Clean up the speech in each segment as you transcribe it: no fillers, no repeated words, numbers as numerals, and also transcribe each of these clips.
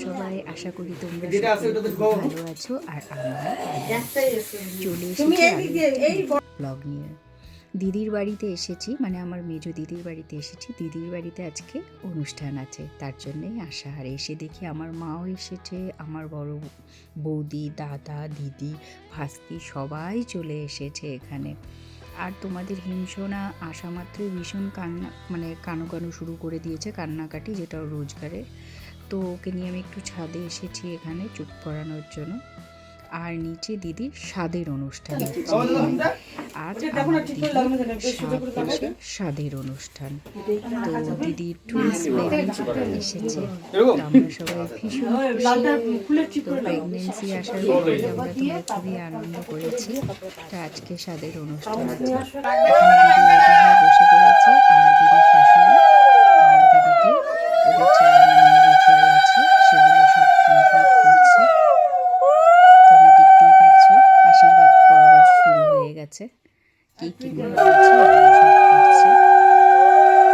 সবাই, আশা করি তোমরা সকলে খুব ভালো আছো। আর আমরা চলে এসেছি ব্লগ নিয়ে। দিদির বাড়িতে এসেছি, মানে আমার মেজো দিদির বাড়িতে এসেছি। দিদির বাড়িতে আজকে অনুষ্ঠান আছে, তার জন্যেই আসা। আর এসে দেখি আমার মাও এসেছে, আমার বড় বৌদি, দাদা, দিদি, ভাস্তি সবাই চলে এসেছে এখানে। আর তোমাদের হিংসোনা আসা মাত্রই ভীষণ কান্না, মানে কানো কানো শুরু করে দিয়েছে, কান্নাকাটি, যেটা রোজগারের। তো ওকে নিয়ে আমি একটু ছাদে এসেছি এখানে চুপ করানোর জন্য। আর নিচে দিদির স্বাদের অনুষ্ঠান হচ্ছে, আর স্বাদের অনুষ্ঠান। তো দিদির টুইন্স বেবি এসেছে, আমরা সবাই ভীষণ খুশি। তো প্রেগনেন্সি আসার পরে আমরা তোমরা খুবই আনন্দ করেছি। তা আজকে স্বাদের অনুষ্ঠান আছে, দিদি রেডি হয়ে বসে পড়েছে। আর দিদির শাশুড়ি দিদিকে ওদের যা রিচুয়াল আছে সেগুলো সব কমপ্লিট করছে। তোমরা দেখতেই পাচ্ছ, আশীর্বাদ পর্ব শুরু হয়ে গেছে। কি কিনে হচ্ছে করছে,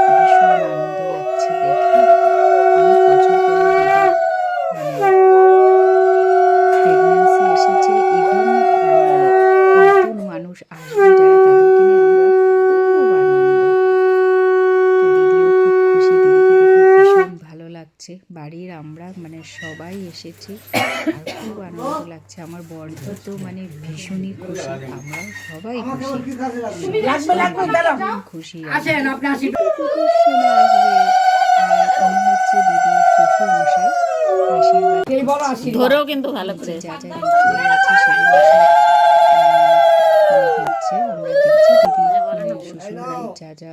ভীষণ আনন্দ লাগছে দেখে। অনেক বছর পরে দিদি প্রেগনেন্সি এসেছে। ইভেন নতুন মানুষ আসবে যারা, তাদেরকে নিয়ে আমরা খুব আনন্দ। তো দিদিও খুব খুশি, দিদিকে দেখে ভীষণ ভালো লাগছে। বাড়ির আমরা মানে সবাই এসেছি আর খুব আনন্দ লাগছে। আমার বর্ধা তো মানে ভীষণই খুশি, আমরা সবাই খুশি খুশি। আর উনি হচ্ছে দিদির শ্বশুর মশাই, আশীর্বাদ ধরেও কিন্তু ভালো করে যা যা রিচুয়াল আছে সেগুলো সব হচ্ছে। আমরা দেখছি দিদি শ্বশুর বাড়ির যা যা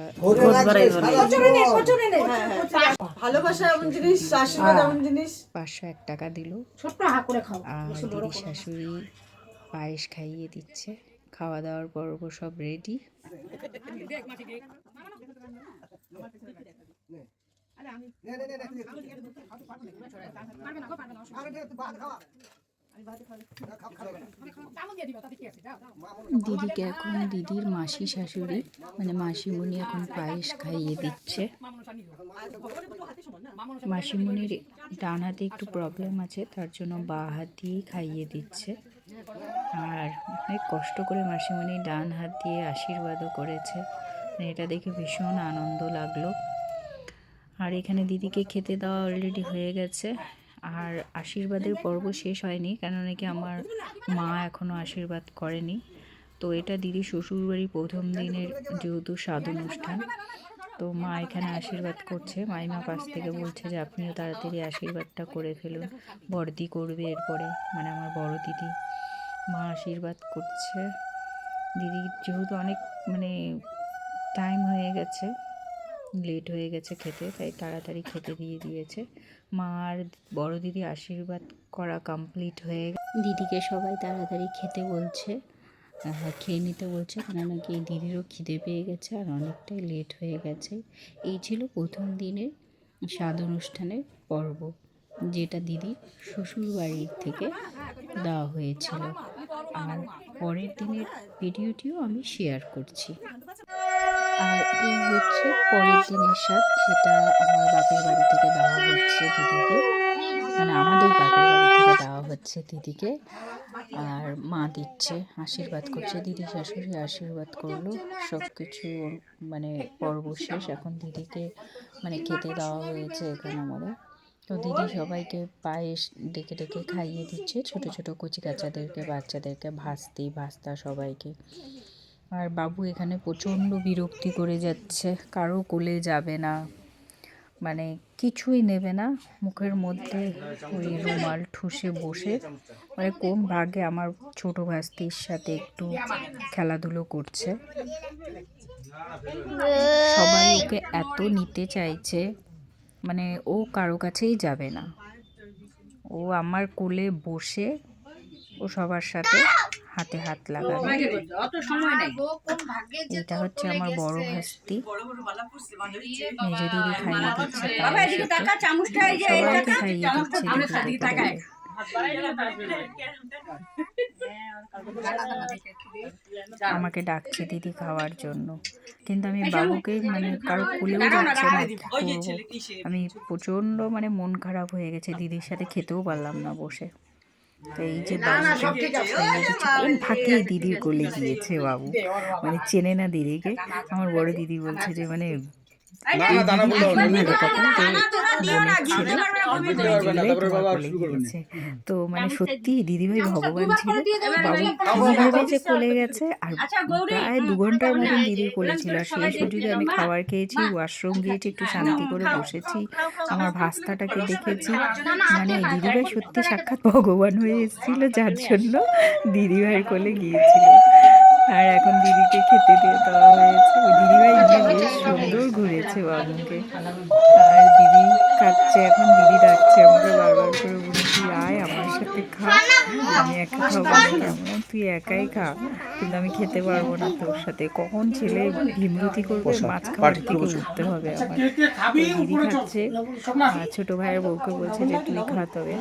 ভালোবাসা এমন জিনিস, আশীর্বাদ এমন জিনিস। 501 টাকা দিল। আর দিদির শাশুড়ি পায়েস খাইয়ে দিচ্ছে। খাওয়া দাওয়ার পর্ব সব রেডি। দিদিকে এখন দিদির মাসি শাশুড়ি মানে মাসিমণি এখন পায়েস খাইয়ে দিচ্ছে। মাসিমণির ডান হাতে একটু প্রবলেম আছে, তার জন্য বাঁ হাত দিয়েই খাইয়ে দিচ্ছে। আর অনেক কষ্ট করে মাসিমণি ডান হাত দিয়ে আশীর্বাদও করেছে, এটা দেখে ভীষণ আনন্দ লাগলো। আর এখানে দিদিকে খেতে দেওয়া অলরেডি হয়ে গেছে। আর আশীর্বাদের পর্ব শেষ হয়নি, কেন নাকি আমার মা এখনও আশীর্বাদ করেনি। তো এটা দিদি শ্বশুরবাড়ি প্রথম দিনের যেহেতু স্বাদ অনুষ্ঠান, তো মা এখানে আশীর্বাদ করছে। মাইমা পাশ থেকে বলছে যে আপনিও তাড়াতাড়ি আশীর্বাদটা করে ফেলুন, বড়দি করবে এরপরে, মানে আমার বড় দিদি। মা আশীর্বাদ করছে। দিদি যেহেতু অনেক মানে টাইম হয়ে গেছে, লেট হয়ে গেছে খেতে, তাই তাড়াতাড়ি খেতে দিয়ে দিয়েছে। মা আর বড় দিদি আশীর্বাদ করা কমপ্লিট হয়ে দিদিকে সবাই তাড়াতাড়ি খেতে বলছে, খেয়ে নিতে বলছে, কেন নাকি দিদিরও খিদে পেয়ে গেছে আর অনেকটাই লেট হয়ে গেছে। এই ছিল প্রথম দিনের স্বাদ অনুষ্ঠানের পর্ব, যেটা দিদির শ্বশুর বাড়ির থেকে দেওয়া হয়েছিল। আর পরের দিনের ভিডিওটিও আমি শেয়ার করছি। আর এই হচ্ছে পরের দিনের স্বাদ, যেটা আমার বাপের বাড়ি থেকে দেওয়া হচ্ছে দিদিকে, মানে আমাদের বাপের বাড়ি থেকে দেওয়া হচ্ছে দিদিকে। আর মা দিচ্ছে, আশীর্বাদ করছে, দিদি শাশুড়ি আশীর্বাদ করলো। সব কিছু মানে পর্ব শেষ, এখন দিদিকে মানে খেতে দেওয়া হয়েছে এখানে আমাদের। তো দিদি সবাইকে পায়েস ডেকে ডেকে খাইয়ে দিচ্ছে, ছোট ছোট কচি কাচাদেরকে, বাচ্চাদেরকে, ভাস্তি ভাস্তা সবাইকে। আর বাবু এখানে প্রচণ্ড বিরক্তি করে যাচ্ছে, কারো কোলে যাবে না, মানে কিছুই নেবে না মুখের মধ্যে, ওই রুমাল ঠুসে বসে, মানে কোন ভাগে আমার ছোট ভাস্তির সাথে একটু খেলাধুলো করছে। সবাই ওকে এত নিতে চাইছে, মানে ও কারো কাছেই যাবে না, ও আমার কোলে বসে ও সবার সাথে হাতে হাত লাগাবে। এটা হচ্ছে আমার বড় ভাস্তি, মেজো দিদি খাইয়ে দিচ্ছে, সবাইকে খাইয়ে দিচ্ছে। আমাকে ডাকছে দিদি খাওয়ার জন্য, কিন্তু আমি বাবুকে মানে কারো কুলেও যাচ্ছে না, কি করবো? আমি প্রচণ্ড মানে মন খারাপ হয়ে গেছে, দিদির সাথে খেতেও পারলাম না বসে। তো এই যে বাবুকে খাইয়ে দিচ্ছে, কোন ফাঁকে দিদির কোলে গিয়েছে বাবু, মানে চেনে না দিদিকে। আমার বড় দিদি বলছে যে মানে এই দিদির কি ভালো কপাল যে বোনের ছেলে দিদিভাই তোমার কোলে গিয়েছে। তো মানে সত্যি দিদিভাই ভগবান ছিল। বাবু কি ভেবে যে কোলে গেছে, আর প্রায় 2 ঘন্টার মতন দিদির কোলে ছিল। আর সেই সুযোগে আমি খাবার খেয়েছি, ওয়াশরুম গিয়েছি, একটু শান্তি করে বসেছি, আমার ভাস্তাটাকে দেখেছি। মানে দিদিভাই সত্যি সাক্ষাৎ ভগবান হয়ে এসেছিল, যার জন্য দিদিভাইয়ের কোলে গিয়েছিল। আর এখন দিদিকে খেতে দিয়ে দেওয়া হয়েছে। ওই দিদিভাই নিয়ে বেশ সুন্দর ঘুরেছে বাবুকে। আর দিদি খাচ্ছে, এখন দিদি ডাকছে আমাকে বারবার করে, বলে তুই আয় আমার সাথে খা, আমি একা খাবো না। কেমন তুই একাই খা, কিন্তু আমি খেতে পারবো না তোর সাথে। কখন ছেলে ভীমরতি করবে, মাছ খাওয়ার থেকে উঠতে হবে আমার। তো দিদি খাচ্ছে, ছোট ভাইয়ের বউকে বলছে যে তুই খা, তবে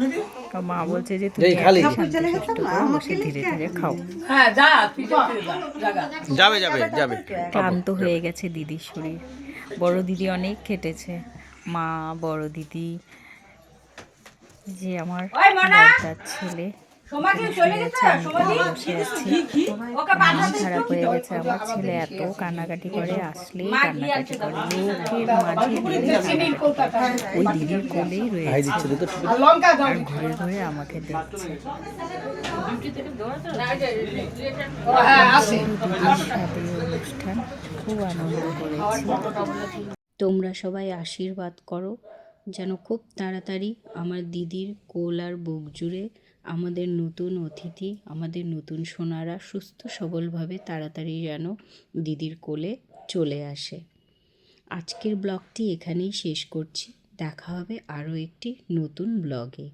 মা বলছে যে তুমি একাই শান্তিশিষ্ট করে বসে ধীরে ধীরে খাও। যাবে যাবে যাবে। ক্লান্ত হয়ে গেছে দিদির শরীর। বড় দিদি অনেক খেটেছে, মা, বড় দিদি, যে আমার বড়দার ছেলে শুয়ে গেছে, আমি এখানে বসে আছি। মন খারাপ হয়ে গেছে আমার। ছেলে এত কান্নাকাটি করে, আসলেই কান্নাকাটি করে, লোকের মাঝে দিদি কান্নাকাটি করে। ওই দিদির কোলেই রয়েছে আর ঘুরে ঘুরে আমাকে দেখছে। দিদির সাথে অনুষ্ঠান খুব আনন্দ করেছি। তোমরা সবাই আশীর্বাদ করো যেন খুব তাড়াতাড়ি আমার দিদির কোল আর বুক জুড়ে আমাদের নতুন অতিথি, আমাদের নতুন সোনারা সুস্থ সবলভাবে তাড়াতাড়ি যেন দিদির কোলে চলে আসে। আজকের ব্লগটি এখানেই শেষ করছি। দেখা হবে আরও একটি নতুন ব্লগে।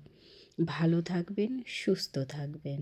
ভালো থাকবেন, সুস্থ থাকবেন।